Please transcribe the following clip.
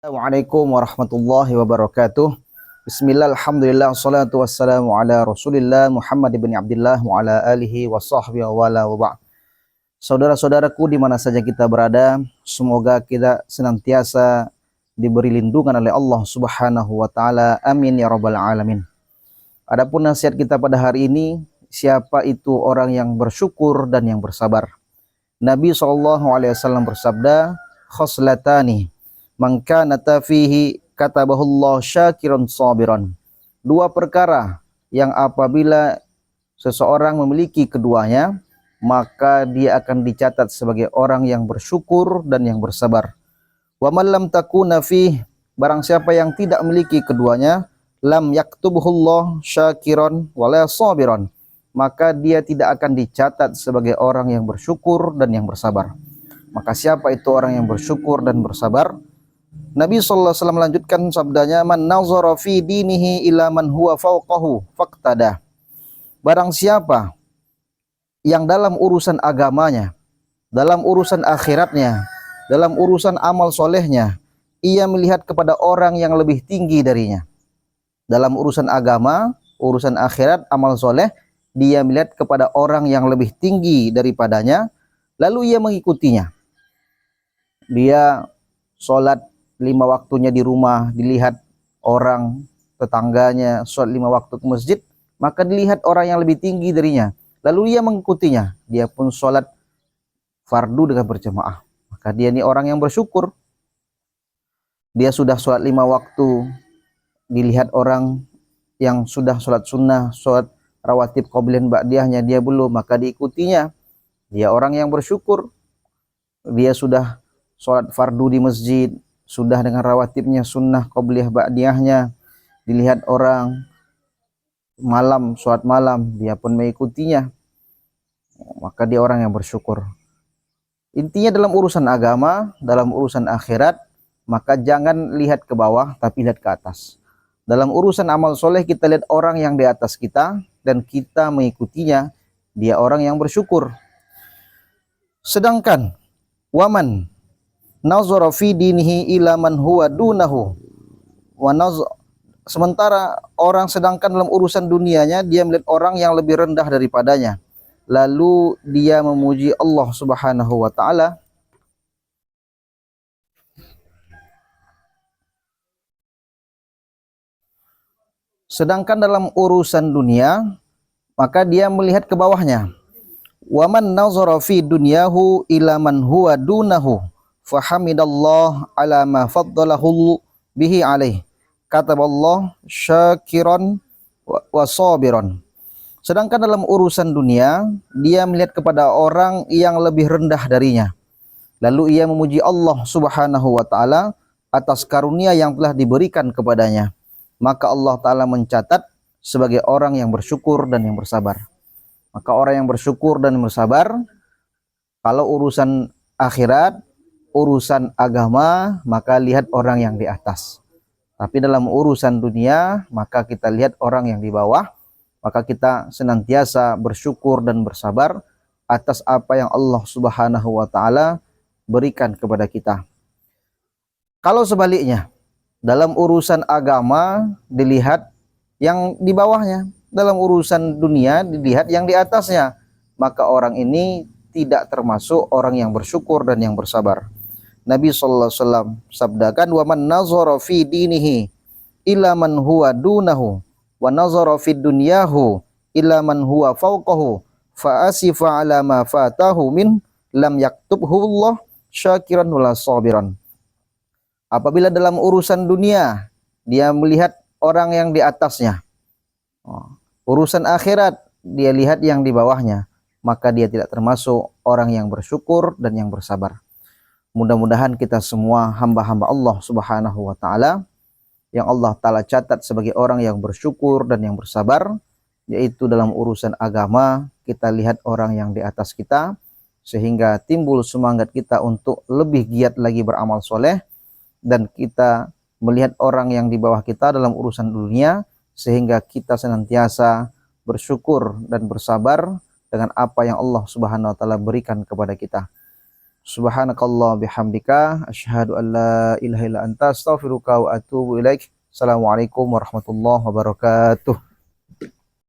Assalamualaikum warahmatullahi wabarakatuh. Bismillah, alhamdulillah, salatu wassalamu ala rasulillah Muhammad ibn Abdullah wa ala alihi wa sahbihi wa wala wa ba'd. Saudara-saudaraku di mana saja kita berada, semoga kita senantiasa diberi lindungan oleh Allah subhanahu wa ta'ala. Amin ya rabbal alamin. Adapun nasihat kita pada hari ini, siapa itu orang yang bersyukur dan yang bersabar. Nabi SAW bersabda, khoslatani man kanata fihi katabahullah syakiran sabiran. Dua perkara yang apabila seseorang memiliki keduanya, maka dia akan dicatat sebagai orang yang bersyukur dan yang bersabar. Wa man lam takuna fihi, barang siapa yang tidak memiliki keduanya, lam yaktubuhullah syakiran wala sabiran, maka dia tidak akan dicatat sebagai orang yang bersyukur dan yang bersabar. Maka siapa itu orang yang bersyukur dan bersabar? Nabi SAW melanjutkan sabdanya, man nazara fi dinihi ila man huwa fawqahu faqtada. Barang siapa yang dalam urusan agamanya, dalam urusan akhiratnya, dalam urusan amal solehnya, ia melihat kepada orang yang lebih tinggi darinya. Dalam urusan agama, urusan akhirat, amal soleh, dia melihat kepada orang yang lebih tinggi daripadanya, lalu ia mengikutinya. Dia sholat 5 waktunya di rumah, dilihat orang tetangganya sholat 5 waktu ke masjid, maka dilihat orang yang lebih tinggi darinya, lalu ia mengikutinya. Dia pun sholat fardu dengan berjamaah, maka dia ini orang yang bersyukur. Dia sudah sholat 5 waktu, dilihat orang yang sudah sholat sunnah, sholat rawatib qobliyah ba'diyahnya dia belum, maka diikutinya. Dia orang yang bersyukur. Dia sudah sholat fardu di masjid, sudah dengan rawatibnya, sunnah qobliyah ba'diyahnya, dilihat orang malam, sholat malam, dia pun mengikutinya, maka dia orang yang bersyukur. Intinya dalam urusan agama, dalam urusan akhirat, maka jangan lihat ke bawah, tapi lihat ke atas. Dalam urusan amal soleh, kita lihat orang yang di atas kita, dan kita mengikutinya, dia orang yang bersyukur. Sedangkan, waman nazara fi dinihi ila man huwa dunahu wa sementara orang sedangkan dalam urusan dunianya dia melihat orang yang lebih rendah daripadanya, lalu dia memuji Allah Subhanahu wa taala. Sedangkan dalam urusan dunia, maka dia melihat ke bawahnya. Wa man nazara fi dunyahu ila man huwa dunahu fahamidallah ala ma faddalahu bihi alaih kataballah syakiran wa sabiran. Sedangkan dalam urusan dunia, dia melihat kepada orang yang lebih rendah darinya, lalu ia memuji Allah Subhanahu wa ta'ala atas karunia yang telah diberikan kepadanya, maka Allah ta'ala mencatat sebagai orang yang bersyukur dan yang bersabar. Maka orang yang bersyukur dan bersabar, kalau urusan akhirat, urusan agama, maka lihat orang yang di atas. Tapi dalam urusan dunia, maka kita lihat orang yang di bawah. Maka kita senantiasa bersyukur dan bersabar atas apa yang Allah Subhanahu wa ta'ala berikan kepada kita. Kalau sebaliknya, dalam urusan agama dilihat yang di bawahnya, dalam urusan dunia dilihat yang di atasnya, maka orang ini tidak termasuk orang yang bersyukur dan yang bersabar. Nabi SAW sabdakan, wa man nazara fi dinihi ila man huwa dunahu wa nazara fi dunyahu ila man huwa fawqahu fa asifa ala ma fatahu min lam yaktubhu Allah syakiran wala sabiran. Apabila dalam urusan dunia dia melihat orang yang di atasnya, urusan akhirat dia lihat yang di bawahnya, maka dia tidak termasuk orang yang bersyukur dan yang bersabar. Mudah-mudahan kita semua hamba-hamba Allah Subhanahu wa ta'ala yang Allah ta'ala catat sebagai orang yang bersyukur dan yang bersabar, yaitu dalam urusan agama kita lihat orang yang di atas kita, sehingga timbul semangat kita untuk lebih giat lagi beramal soleh, dan kita melihat orang yang di bawah kita dalam urusan dunia, sehingga kita senantiasa bersyukur dan bersabar dengan apa yang Allah Subhanahu wa ta'ala berikan kepada kita. Subhanakallah bihamdika asyhadu an la ilaha illa anta astaghfiruka wa atubu ilaik. Assalamualaikum warahmatullahi wabarakatuh.